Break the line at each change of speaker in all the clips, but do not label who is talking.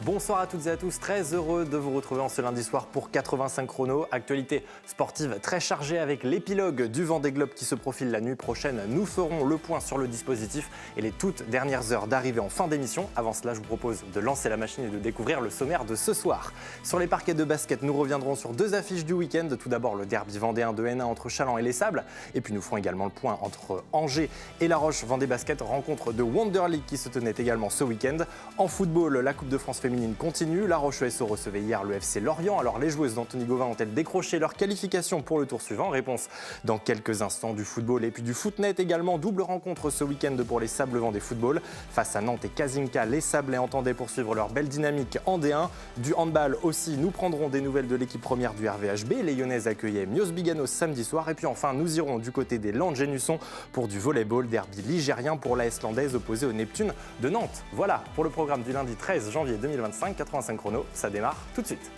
Bonsoir à toutes et à tous, très heureux de vous retrouver en ce lundi soir pour 85 chrono. Actualité sportive très chargée avec l'épilogue du Vendée Globe qui se profile la nuit prochaine. Nous ferons le point sur le dispositif et les toutes dernières heures d'arrivée en fin d'émission. Avant cela, je vous propose de lancer la machine et de découvrir le sommaire de ce soir. Sur les parquets de basket, nous reviendrons sur deux affiches du week-end. Tout d'abord, le derby vendéen de N1 entre Challans et Les Sables. Et puis nous ferons également le point entre Angers et La Roche. Vendée Basket, rencontre de Wonder League qui se tenait également ce week-end. En football, la Coupe de France féminine continue. La Roche ESO recevait hier le FC Lorient. Alors les joueuses d'Anthony Gauvin ont-elles décroché leur qualification pour le tour suivant? Réponse dans quelques instants. Du football et puis du footnet également. Double rencontre ce week-end pour les Sables Vendée Football. Face à Nantes et Kazinka, les Sablés entendaient poursuivre leur belle dynamique en D1. Du handball aussi, nous prendrons des nouvelles de l'équipe première du RVHB. Les Lyonnaises accueillaient Mios Biganos samedi soir. Et puis enfin, nous irons du côté des Landes-Génusson pour du volleyball. Derby ligérien pour l'AS Landaise opposée au Neptune de Nantes. Voilà pour le programme du lundi 13 janvier 2025. 85 chrono, ça démarre tout de suite.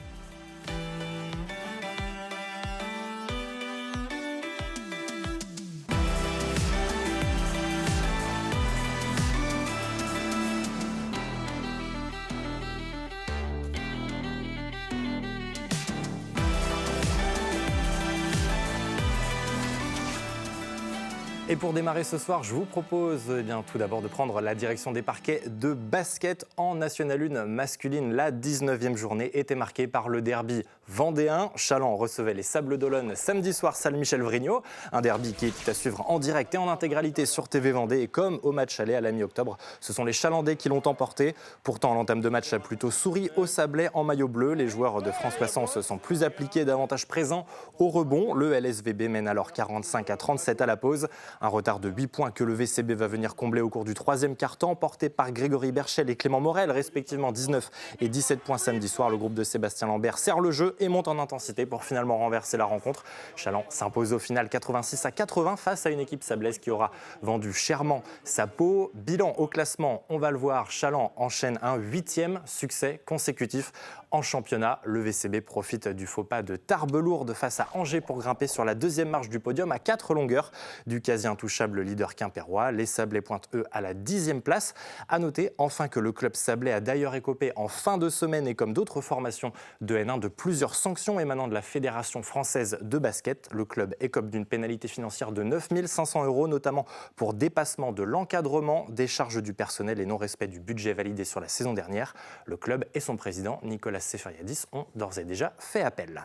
Et pour démarrer ce soir, je vous propose tout d'abord de prendre la direction des parquets de basket en National 1 masculine. La 19e journée était marquée par le derby vendéen. Challans recevait les Sables d'Olonne samedi soir, salle Michel Vrignot. Un derby qui est à suivre en direct et en intégralité sur TV Vendée. Et comme au match aller à la mi-octobre, ce sont les Chalandais qui l'ont emporté. Pourtant, l'entame de match a plutôt souri aux Sablais en maillot bleu. Les joueurs de François Sens se sont plus appliqués, davantage présents au rebond. Le LSVB mène alors 45-37 à la pause. Un retard de 8 points que le VCB va venir combler au cours du troisième quart-temps, porté par Grégory Berchel et Clément Morel, respectivement 19 et 17 points samedi soir. Le groupe de Sébastien Lambert serre le jeu et monte en intensité pour finalement renverser la rencontre. Challans s'impose au final 86-80 face à une équipe sablaise qui aura vendu chèrement sa peau. Bilan au classement, on va le voir, Challans enchaîne un 8e succès consécutif en championnat. Le VCB profite du faux pas de Tarbes-Lourdes face à Angers pour grimper sur la deuxième marche du podium à 4 longueurs du quasi intouchable leader quimpérois. Les Sablés pointent eux à la 10e place. À noter enfin que le club sablais a d'ailleurs écopé en fin de semaine et comme d'autres formations de N1 de plusieurs sanctions émanant de la Fédération française de basket. Le club écope d'une pénalité financière de 9 500 €, notamment pour dépassement de l'encadrement des charges du personnel et non-respect du budget validé sur la saison dernière. Le club et son président, Nicolas Seferiadis, ont d'ores et déjà fait appel.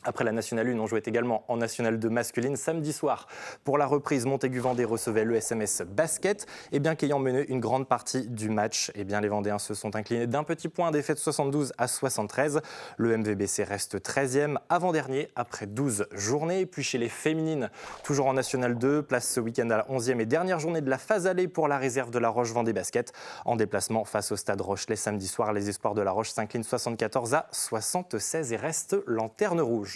Après la National 1, on jouait également en National 2 masculine samedi soir. Pour la reprise, Montaigu-Vendée recevait le SMS Basket. Et bien qu'ayant mené une grande partie du match, les Vendéens se sont inclinés d'un petit point, défaite 72-73. Le MVBC reste 13e, avant-dernier, après 12 journées. Et puis chez les féminines, toujours en National 2, place ce week-end à la 11e et dernière journée de la phase allée pour la réserve de la Roche Vendée Basket. En déplacement face au Stade Rochelet samedi soir, les espoirs de la Roche s'inclinent 74-76 et restent lanterne rouge.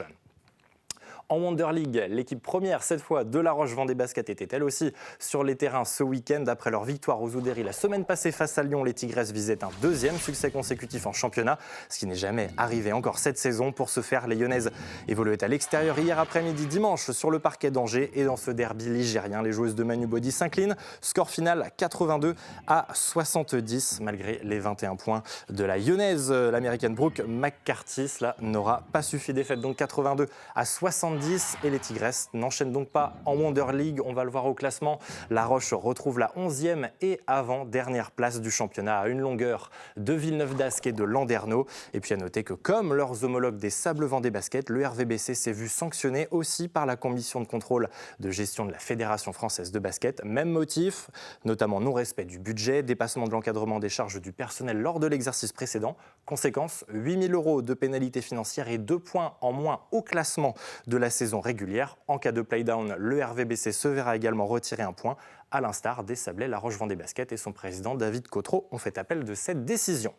En Wonder League, l'équipe première, cette fois de La Roche Vendée Basket, était elle aussi sur les terrains ce week-end. Après leur victoire aux Oudéry la semaine passée face à Lyon, les Tigresses visaient un deuxième succès consécutif en championnat, ce qui n'est jamais arrivé encore cette saison. Pour ce faire, les Lyonnaises évoluaient à l'extérieur hier après-midi dimanche sur le parquet d'Angers. Et dans ce derby ligérien, les joueuses de Manu Body s'inclinent. Score final 82-70, malgré les 21 points de la Lyonnaise. L'américaine Brooke McCarthy, cela n'aura pas suffi. Défaite donc 82-70. Et les Tigresses n'enchaînent donc pas en Wonder League. On va le voir au classement. La Roche retrouve la 11e et avant-dernière place du championnat à une longueur de Villeneuve-d'Ascq et de Landerneau. Et puis à noter que comme leurs homologues des Sables Vendée Basket, le RVBC s'est vu sanctionné aussi par la commission de contrôle de gestion de la Fédération française de basket. Même motif, notamment non-respect du budget, dépassement de l'encadrement des charges du personnel lors de l'exercice précédent. Conséquence, 8 000 € de pénalité financière et 2 points en moins au classement de la saison régulière. En cas de playdown, le RVBC se verra également retirer un point, à l'instar des Sablés. La Roche Vendée Basket et son président David Cotreau ont fait appel de cette décision.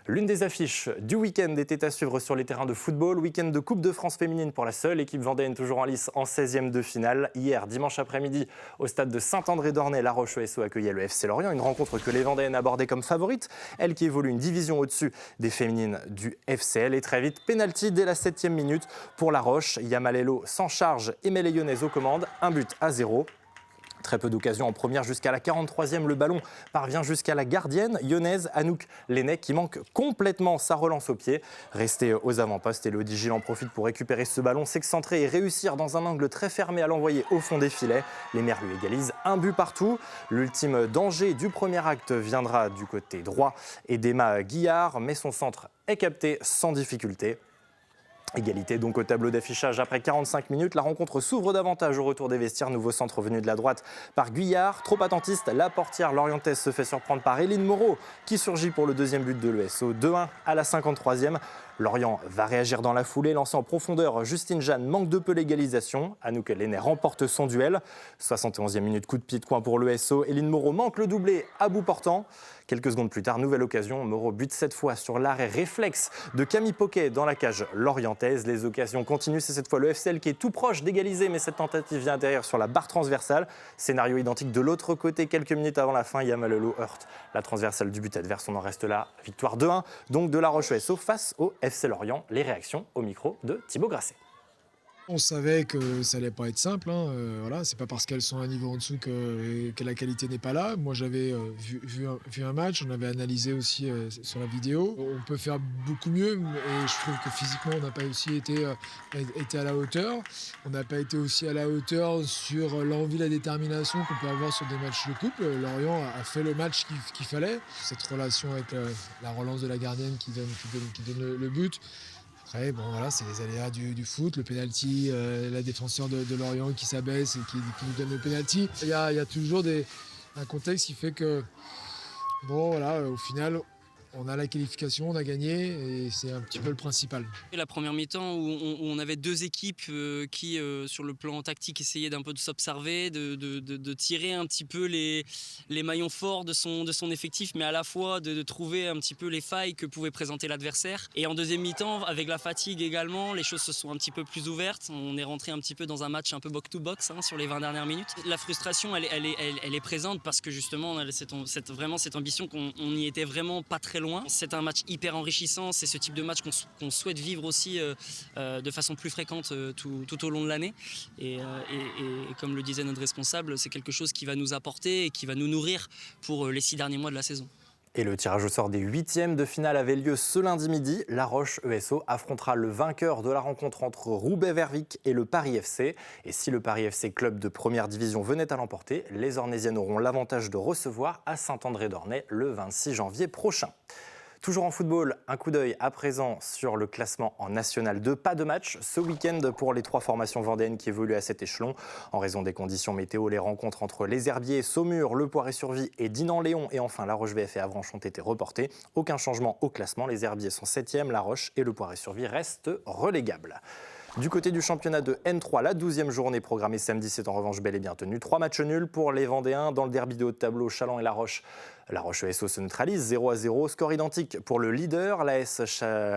L'une des affiches du week-end était à suivre sur les terrains de football. Week-end de Coupe de France féminine pour la seule équipe vendéenne toujours en lice en 16e de finale. Hier, dimanche après-midi, au stade de Saint-André-d'Ornay, La Roche ESO accueillait le FC Lorient. Une rencontre que les Vendéennes abordaient comme favorite. Elle qui évolue une division au-dessus des féminines du FCL. Et très vite, pénalty dès la 7e minute pour La Roche. Yamalelo s'en charge et met les Lyonnaises aux commandes. 1-0. Très peu d'occasions en première jusqu'à la 43e. Le ballon parvient jusqu'à la gardienne lyonnaise Anouk Lenné qui manque complètement sa relance au pied. Resté aux avant-postes, Elodie Gilles en profite pour récupérer ce ballon, s'excentrer et réussir dans un angle très fermé à l'envoyer au fond des filets. Les Merlus égalisent un but partout. L'ultime danger du premier acte viendra du côté droit et d'Emma Guillard, mais son centre est capté sans difficulté. Égalité donc au tableau d'affichage après 45 minutes. La rencontre s'ouvre davantage au retour des vestiaires. Nouveau centre venu de la droite par Guyard. Trop attentiste, la portière lorientaise se fait surprendre par Eline Moreau qui surgit pour le deuxième but de l'ESO. 2-1 à la 53e. Lorient va réagir dans la foulée, lancer en profondeur. Justine Jeanne manque de peu l'égalisation. Anouk Lenné remporte son duel. 71e minute, coup de pied de coin pour l'ESO. Eline Moreau manque le doublé à bout portant. Quelques secondes plus tard, nouvelle occasion. Moreau bute cette fois sur l'arrêt réflexe de Camille Poquet dans la cage lorientaise. Les occasions continuent. C'est cette fois le FCL qui est tout proche d'égaliser, mais cette tentative vient derrière sur la barre transversale. Scénario identique de l'autre côté. Quelques minutes avant la fin, Yamalolo heurte la transversale du but adverse. On en reste là. Victoire 2-1 donc de La Roche-ESO face au FC Lorient. Les réactions au micro de Thibaut Grasset.
On savait que ça allait pas être simple. Voilà, c'est pas parce qu'elles sont à un niveau en dessous que la qualité n'est pas là. Moi, j'avais vu un match, on avait analysé aussi sur la vidéo. On peut faire beaucoup mieux et je trouve que physiquement, on n'a pas aussi été à la hauteur. On n'a pas été aussi à la hauteur sur l'envie, la détermination qu'on peut avoir sur des matchs de couple. Lorient a fait le match qu'il fallait. Cette relation avec la relance de la gardienne qui donne le but. Après, bon, voilà, c'est les aléas du foot, le pénalty, la défenseur de Lorient qui s'abaisse et qui nous donne le pénalty. Il y a toujours un contexte qui fait que, bon, voilà, au final, on a la qualification, on a gagné et c'est un petit peu le principal.
Et la première mi-temps où on avait deux équipes qui, sur le plan tactique, essayaient d'un peu de s'observer, de tirer un petit peu les maillons forts de son effectif, mais à la fois de trouver un petit peu les failles que pouvait présenter l'adversaire. Et en deuxième mi-temps, avec la fatigue également, les choses se sont un petit peu plus ouvertes. On est rentré un petit peu dans un match un peu box-to-box sur les 20 dernières minutes. La frustration, elle est présente parce que justement, on a vraiment cette ambition qu'on n'y était vraiment pas très loin. C'est un match hyper enrichissant, c'est ce type de match qu'on souhaite vivre aussi de façon plus fréquente tout au long de l'année. Et comme le disait notre responsable, c'est quelque chose qui va nous apporter et qui va nous nourrir pour les 6 derniers mois de la saison.
Et le tirage au sort des 8e de finale avait lieu ce lundi midi. La Roche-ESO affrontera le vainqueur de la rencontre entre Roubaix-Verviers et le Paris FC. Et si le Paris FC, club de première division, venait à l'emporter, les Ornésiennes auront l'avantage de recevoir à Saint-André-d'Ornay le 26 janvier prochain. Toujours en football, un coup d'œil à présent sur le classement en National 2. Pas de match ce week-end pour les 3 formations vendéennes qui évoluent à cet échelon. En raison des conditions météo, les rencontres entre les Herbiers, Saumur, Le Poiret-sur-Vie et Dinan-Léon et enfin La Roche-VF et Avranches ont été reportées. Aucun changement au classement. Les Herbiers sont 7e, La Roche et Le Poiret-sur-Vie restent relégables. Du côté du championnat de N3, la 12e journée programmée samedi s'est en revanche bel et bien tenue. 3 matchs nuls pour les Vendéens dans le derby de haut de tableau Châlons et La Roche. La Roche-ESO se neutralise 0-0. Score identique pour le leader, l'AS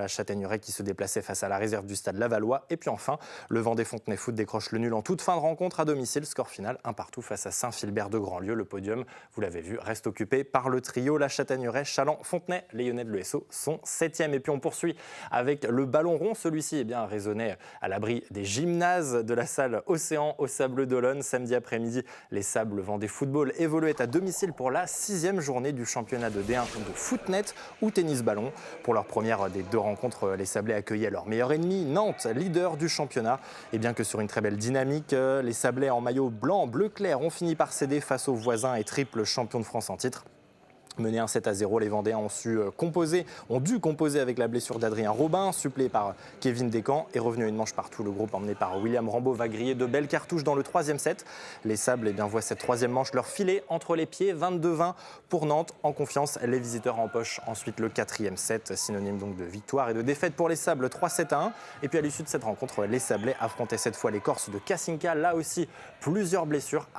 Châtaigneraie qui se déplaçait face à la réserve du stade Lavallois. Et puis enfin, le Vendée-Fontenay Foot décroche le nul en toute fin de rencontre à domicile. Score final 1-1 face à Saint-Philbert de Grandlieu. Le podium, vous l'avez vu, reste occupé par le trio. La Châtaigneraie, Châlons, Fontenay. Les Lyonnais de l'ESO sont 7e. Et puis on poursuit avec le ballon rond. Celui-ci résonnait à l'abri des gymnases de la salle Océan au Sable d'Olonne. Samedi après-midi, les Sables Vendée Football évoluaient à domicile pour la 6e journée du championnat de D1 de footnet ou tennis-ballon. Pour leur première des 2 rencontres, les Sablés accueillaient leur meilleur ennemi, Nantes, leader du championnat. Et bien que sur une très belle dynamique, les Sablés en maillot blanc, bleu clair ont fini par céder face aux voisins et triple champions de France en titre. Mené 1-7-0, les Vendéens ont dû composer avec la blessure d'Adrien Robin, suppléé par Kevin Descamps et revenu à une manche partout. Le groupe emmené par William Rambaud va griller de belles cartouches dans le 3e set. Les Sables voient cette 3e manche leur filer entre les pieds, 22-20 pour Nantes. En confiance, les visiteurs empochent ensuite le 4e set, synonyme donc de victoire et de défaite pour les Sables, 3-7-1. Et puis à l'issue de cette rencontre, les Sablés affrontaient cette fois les Corses de Kasinka. Là aussi, plusieurs blessures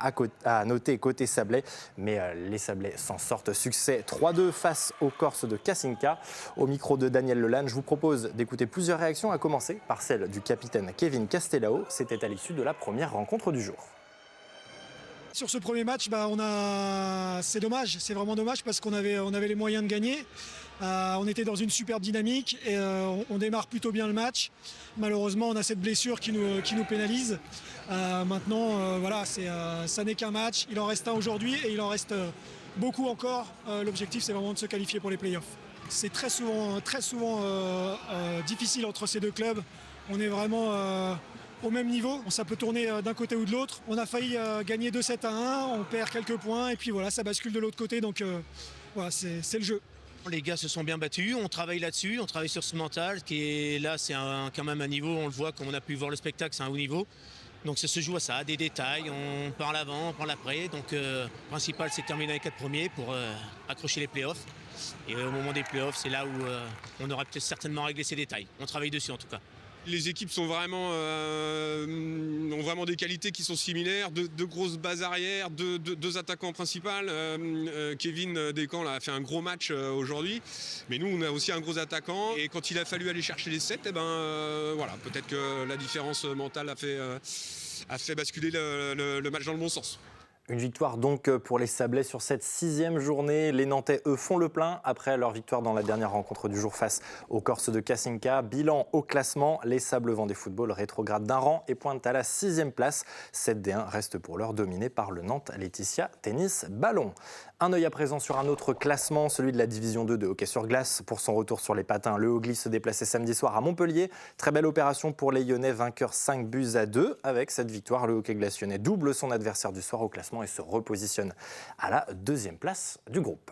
à noter côté Sablés, mais les Sablés s'en sortent. Succès 3-2 face aux Corses de Kasinka. Au micro de Daniel Lelanne, je vous propose d'écouter plusieurs réactions, à commencer par celle du capitaine Kevin Castelao. C'était à l'issue de la première rencontre du jour.
Sur ce premier match, c'est dommage, c'est vraiment dommage parce qu'on avait les moyens de gagner. On était dans une superbe dynamique et on démarre plutôt bien le match. Malheureusement, on a cette blessure qui nous pénalise. Maintenant, voilà, ça n'est qu'un match. Il en reste un aujourd'hui et il en reste beaucoup encore. L'objectif, c'est vraiment de se qualifier pour les playoffs. C'est très souvent difficile entre ces deux clubs. On est vraiment au même niveau. Ça peut tourner d'un côté ou de l'autre. On a failli gagner 2-7-1, on perd quelques points et puis voilà, ça bascule de l'autre côté. Donc voilà, c'est le jeu.
Les gars se sont bien battus, on travaille là-dessus, on travaille sur ce mental qui est là, c'est quand même un niveau, on le voit, comme on a pu voir le spectacle, c'est un haut niveau. Donc ça se joue à ça, à des détails, on part l'avant, on part l'après. Donc le principal c'est de terminer les 4 premiers pour accrocher les playoffs. Et au moment des playoffs, c'est là où on aura peut-être certainement réglé ces détails. On travaille dessus en tout cas.
Les équipes ont vraiment des qualités qui sont similaires, de grosses bases arrière, deux attaquants principaux. Kevin Descamps a fait un gros match aujourd'hui, mais nous on a aussi un gros attaquant et quand il a fallu aller chercher les 7, voilà, peut-être que la différence mentale a fait basculer le match dans le bon sens.
Une victoire donc pour les Sablés sur cette 6e journée. Les Nantais, eux, font le plein après leur victoire dans la dernière rencontre du jour face aux Corses de Kasinka. Bilan au classement, les Sables Vendée Football rétrograde d'un rang et pointent à la 6e place. 7D1 reste pour l'heure dominé par le Nantes Laetitia Tennis Ballon. Un œil à présent sur un autre classement, celui de la division 2 de hockey sur glace. Pour son retour sur les patins, le Hogli se déplaçait samedi soir à Montpellier. Très belle opération pour les Lyonnais, vainqueurs 5-2. Avec cette victoire, le hockey glace lyonnais double son adversaire du soir au classement et se repositionne à la 2e place du groupe.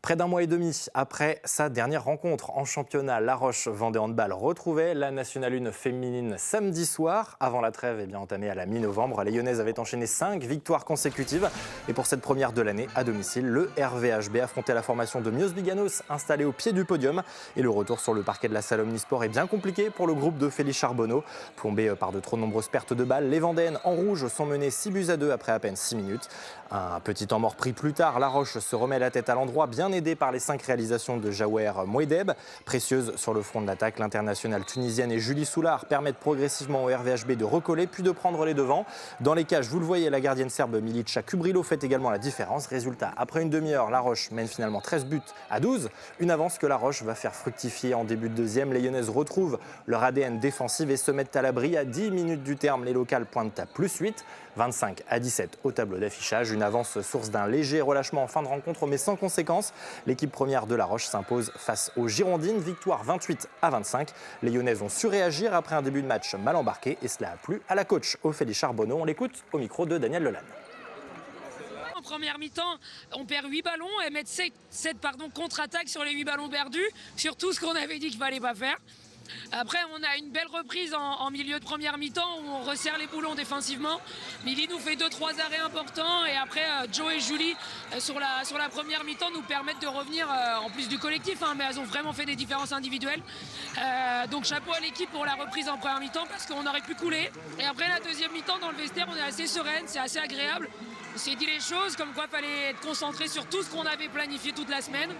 Près d'un mois et demi après sa dernière rencontre en championnat, La Roche Vendée Handball retrouvait la Nationale 1 féminine samedi soir. Avant la trêve entamée à la mi-novembre, les Lyonnaises avaient enchaîné 5 victoires consécutives. Et pour cette première de l'année à domicile, le RVHB affrontait la formation de Mios Biganos installée au pied du podium. Et le retour sur le parquet de la salle Omnisport est bien compliqué pour le groupe de Félix Charbonneau. Plombé par de trop nombreuses pertes de balles, les Vendéennes en rouge sont menées 6-2 après à peine 6 minutes. Un petit temps mort pris plus tard, La Roche se remet la tête à l'endroit, bien aidé par les 5 réalisations de Jaouer Mouedeb. Précieuse sur le front de l'attaque, l'internationale tunisienne et Julie Soulard permettent progressivement au RVHB de recoller puis de prendre les devants. Dans les cages, vous le voyez, la gardienne serbe Milica Kubrilo fait également la différence. Résultat, après une demi-heure, La Roche mène finalement 13-12. Une avance que La Roche va faire fructifier en début de deuxième. Les Lyonnaises retrouvent leur ADN défensif et se mettent à l'abri. À 10 minutes du terme, les locales pointent à +8. 25-17 au tableau d'affichage. Une avance source d'un léger relâchement en fin de rencontre, mais sans conséquence. L'équipe première de La Roche s'impose face aux Girondines. Victoire 28-25. Les Lyonnaises ont su réagir après un début de match mal embarqué et cela a plu à la coach Ophélie Charbonneau. On l'écoute au micro de Daniel Lelanne.
En première mi-temps, on perd 8 ballons et mettre 7 contre-attaques sur les 8 ballons perdus, sur tout ce qu'on avait dit qu'il ne fallait pas faire. Après, on a une belle reprise en milieu de première mi-temps où on resserre les boulons défensivement. Milly nous fait 2-3 arrêts importants et après Joe et Julie sur la première mi-temps nous permettent de revenir en plus du collectif, mais elles ont vraiment fait des différences individuelles. Donc chapeau à l'équipe pour la reprise en première mi-temps parce qu'on aurait pu couler. Et après la deuxième mi-temps dans le vestiaire, on est assez sereine, c'est assez agréable. On s'est dit les choses comme quoi il fallait être concentré sur tout ce qu'on avait planifié toute la semaine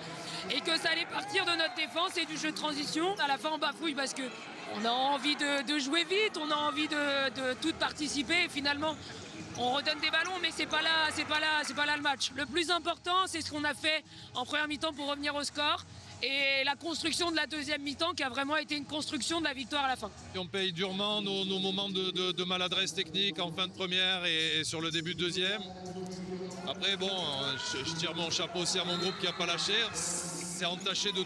et que ça allait partir de notre défense et du jeu de transition. À la fin on bafouille parce qu'on a envie de jouer vite, on a envie de tout participer et finalement on redonne des ballons mais c'est pas là le match. Le plus important c'est ce qu'on a fait en première mi-temps pour revenir au score. Et la construction de la deuxième mi-temps qui a vraiment été une construction de la victoire à la fin.
On paye durement nos moments de maladresse technique en fin de première et sur le début de deuxième. Après bon, je tire mon chapeau aussi à mon groupe qui n'a pas lâché. C'est entaché de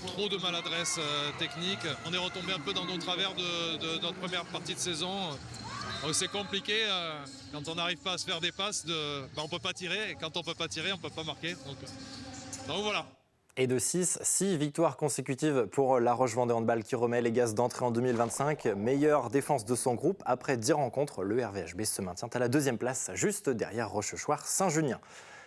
trop de maladresse technique. On est retombé un peu dans nos travers de notre première partie de saison. C'est compliqué quand on n'arrive pas à se faire des passes, on ne peut pas tirer. Et quand on ne peut pas tirer, on ne peut pas marquer. Donc voilà.
Et de 6 victoires consécutives pour La Roche Vendée Handball qui remet les gaz d'entrée en 2025. Meilleure défense de son groupe. Après 10 rencontres, le RVHB se maintient à la 2e place, juste derrière Rochechouart-Saint-Junien.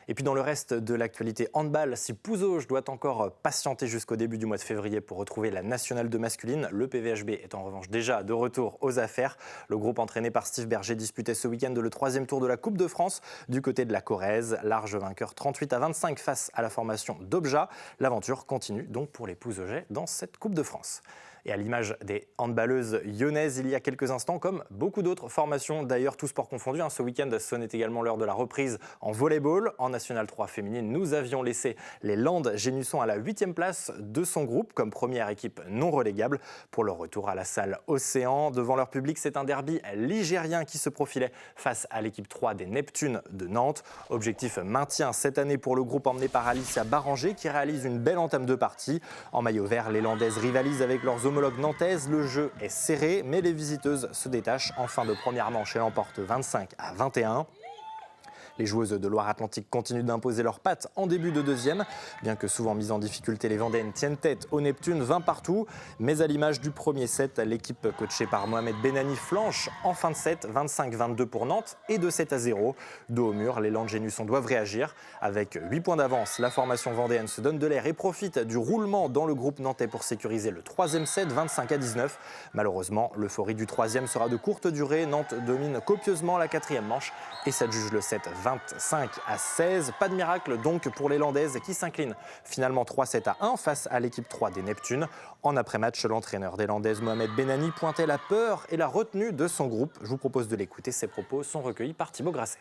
Et puis dans le reste de l'actualité handball, si Pouzauges doit encore patienter jusqu'au début du mois de février pour retrouver la Nationale 2 masculine, le PVHB est en revanche déjà de retour aux affaires. Le groupe entraîné par Steve Berger disputait ce week-end le 3e tour de la Coupe de France du côté de la Corrèze. Large vainqueur 38-25 face à la formation d'Obja. L'aventure continue donc pour les Pouzaugais dans cette Coupe de France. Et à l'image des handballeuses lyonnaises, il y a quelques instants, comme beaucoup d'autres formations, d'ailleurs tous sports confondus, ce week-end sonnait également l'heure de la reprise en volleyball. En National 3 féminine, nous avions laissé les Landes Génusson à la 8e place de son groupe comme première équipe non relégable pour leur retour à la salle Océan. Devant leur public, c'est un derby ligérien qui se profilait face à l'équipe 3 des Neptunes de Nantes. Objectif maintien cette année pour le groupe emmené par Alicia Baranger qui réalise une belle entame de partie. En maillot vert, les Landaises rivalisent avec leurs homologues nantaises. Le jeu est serré, mais les visiteuses se détachent en fin de première manche et l'emportent 25-21. Les joueuses de Loire-Atlantique continuent d'imposer leurs pattes en début de deuxième. Bien que souvent mises en difficulté, les Vendéennes tiennent tête aux Neptunes 20 partout. Mais à l'image du premier set, l'équipe coachée par Mohamed Benani flanche en fin de set, 25-22 pour Nantes et de 7-0. Dos au mur, les Landes Génusson doivent réagir. Avec 8 points d'avance, la formation vendéenne se donne de l'air et profite du roulement dans le groupe nantais pour sécuriser le troisième set, 25-19. Malheureusement, l'euphorie du troisième sera de courte durée. Nantes domine copieusement la quatrième manche et s'adjuge le set 25-16. Pas de miracle donc pour les Landaises qui s'inclinent finalement 3-7-1 face à l'équipe 3 des Neptunes. En après-match, l'entraîneur des Landaises, Mohamed Benani, pointait la peur et la retenue de son groupe. Je vous propose de l'écouter. Ses propos sont recueillis par Thibaut Grasset.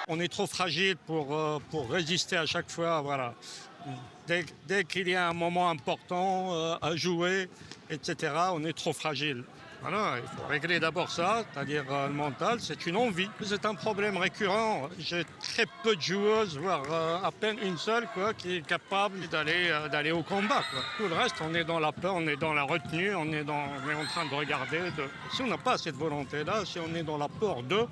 On est trop fragile pour résister à chaque fois. Voilà. Dès qu'il y a un moment important à jouer, etc., on est trop fragile. Voilà, il faut régler d'abord ça, c'est-à-dire le mental, c'est une envie. C'est un problème récurrent. J'ai très peu de joueuses, voire à peine une seule, qui est capable d'aller au combat. Tout le reste, on est dans la peur, on est dans la retenue, on est en train de regarder. Si on n'a pas cette volonté-là, si on est dans la peur d'eux,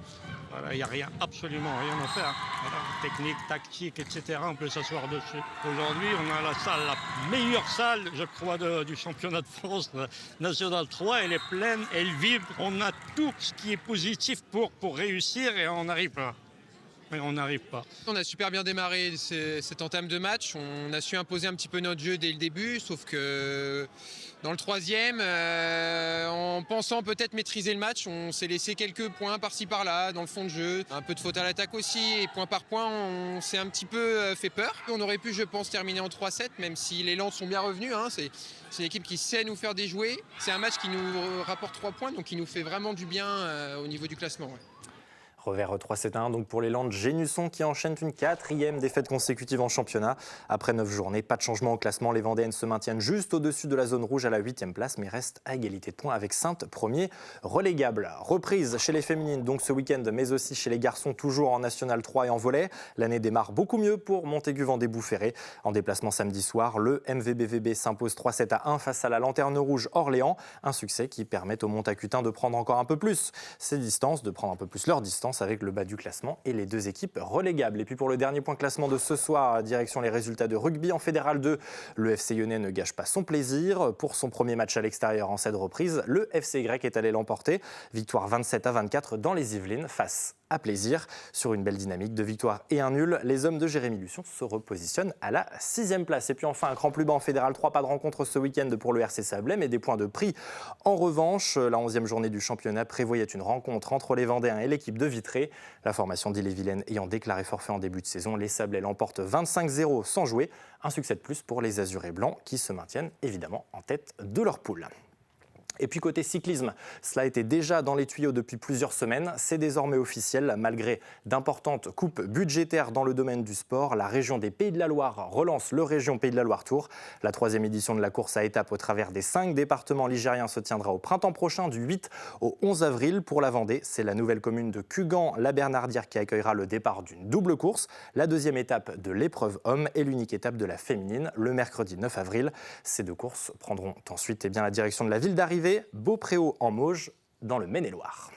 il n'y a rien, absolument rien à faire. Voilà, technique, tactique, etc., on peut s'asseoir dessus. Aujourd'hui, on a la meilleure salle, je crois, du championnat de France National 3. Elle est pleine, elle vibre. On a tout ce qui est positif pour réussir et on n'arrive pas. Mais on n'arrive pas.
On a super bien démarré cette entame de match. On a su imposer un petit peu notre jeu dès le début, sauf que dans le troisième, en pensant peut-être maîtriser le match, on s'est laissé quelques points par-ci par-là dans le fond de jeu. Un peu de faute à l'attaque aussi, et point par point, on s'est un petit peu fait peur. On aurait pu, je pense, terminer en 3-7, même si les Landes sont bien revenus. C'est une équipe qui sait nous faire déjouer. C'est un match qui nous rapporte 3 points, donc qui nous fait vraiment du bien au niveau du classement. Ouais.
Revers 3-7-1 donc pour les Landes Génusson qui enchaînent une 4e défaite consécutive en championnat. Après 9 journées, pas de changement au classement. Les Vendéennes se maintiennent juste au-dessus de la zone rouge à la 8e place, mais restent à égalité de points avec Saintes, premier relégable. Reprise chez les féminines donc ce week-end, mais aussi chez les garçons, toujours en National 3 et en volley. L'année démarre beaucoup mieux pour Montaigu-Vendée-Boufféré. En déplacement samedi soir, le MVBVB s'impose 3-7-1 face à la Lanterne Rouge Orléans. Un succès qui permet aux Montacutins de prendre encore un peu plus ses distances, de prendre un peu plus leur distance avec le bas du classement et les deux équipes relégables. Et puis pour le dernier point classement de ce soir, direction les résultats de rugby en Fédéral 2, le FC Lyonnais ne gâche pas son plaisir. Pour son premier match à l'extérieur en cette reprise, le FCY est allé l'emporter. Victoire 27-24 dans les Yvelines face à Plaisir. Sur une belle dynamique de victoire et un nul, les hommes de Jérémy Luçon se repositionnent à la 6e place. Et puis enfin, un cran plus bas en Fédéral 3, pas de rencontre ce week-end pour le RC Sablé, mais des points de prix. En revanche, la 11e journée du championnat prévoyait une rencontre entre les Vendéens et l'équipe de Vitré. La formation d'Ille-et-Vilaine ayant déclaré forfait en début de saison, les Sablés l'emportent 25-0 sans jouer. Un succès de plus pour les Azurés blancs qui se maintiennent évidemment en tête de leur poule. Et puis côté cyclisme, cela était déjà dans les tuyaux depuis plusieurs semaines. C'est désormais officiel. Malgré d'importantes coupes budgétaires dans le domaine du sport, la région des Pays de la Loire relance le Région Pays de la Loire Tour. La 3e édition de la course à étapes au travers des 5 départements ligériens se tiendra au printemps prochain du 8 au 11 avril. Pour la Vendée, c'est la nouvelle commune de Cugan-la-Bernardière qui accueillera le départ d'une double course. La 2e étape de l'épreuve homme et l'unique étape de la féminine le mercredi 9 avril. Ces deux courses prendront ensuite la direction de la ville d'arrivée, Beaupréau en Mauges, dans le Maine-et-Loire.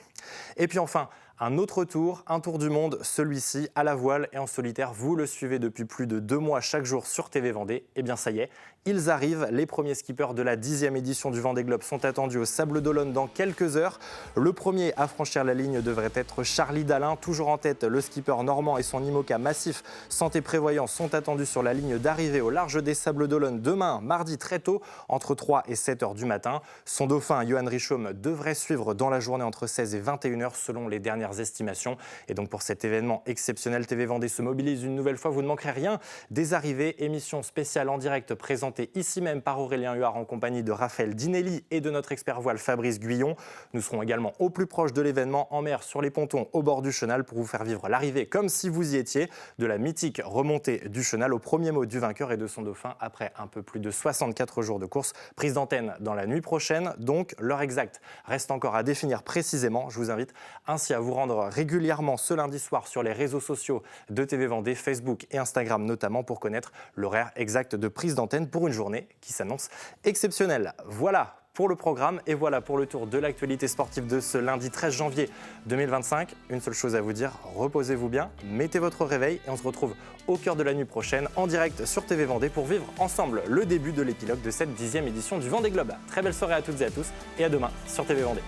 Et puis enfin, un autre tour, un tour du monde, celui-ci à la voile et en solitaire. Vous le suivez depuis plus de 2 mois chaque jour sur TV Vendée. Eh bien ça y est, ils arrivent. Les premiers skippers de la 10e édition du Vendée Globe sont attendus au Sables d'Olonne dans quelques heures. Le premier à franchir la ligne devrait être Charlie Dalin. Toujours en tête, le skipper normand et son IMOCA massif Santé Prévoyant sont attendus sur la ligne d'arrivée au large des Sables d'Olonne demain, mardi très tôt, entre 3 et 7 heures du matin. Son dauphin, Johan Richaume, devrait suivre dans la journée entre 16 et 21 heures selon les dernières estimations. Et donc pour cet événement exceptionnel, TV Vendée se mobilise une nouvelle fois. Vous ne manquerez rien des arrivées. Émission spéciale en direct présentée présenté ici même par Aurélien Huard en compagnie de Raphaël Dinelli et de notre expert voile Fabrice Guyon. Nous serons également au plus proche de l'événement en mer sur les pontons au bord du chenal pour vous faire vivre l'arrivée comme si vous y étiez de la mythique remontée du chenal au premier mot du vainqueur et de son dauphin après un peu plus de 64 jours de course. Prise d'antenne dans la nuit prochaine, donc l'heure exacte reste encore à définir précisément. Je vous invite ainsi à vous rendre régulièrement ce lundi soir sur les réseaux sociaux de TV Vendée, Facebook et Instagram notamment pour connaître l'horaire exact de prise d'antenne pour une journée qui s'annonce exceptionnelle. Voilà pour le programme et voilà pour le tour de l'actualité sportive de ce lundi 13 janvier 2025. Une seule chose à vous dire, reposez-vous bien, mettez votre réveil et on se retrouve au cœur de la nuit prochaine en direct sur TV Vendée pour vivre ensemble le début de l'épilogue de cette 10e édition du Vendée Globe. Très belle soirée à toutes et à tous et à demain sur TV Vendée.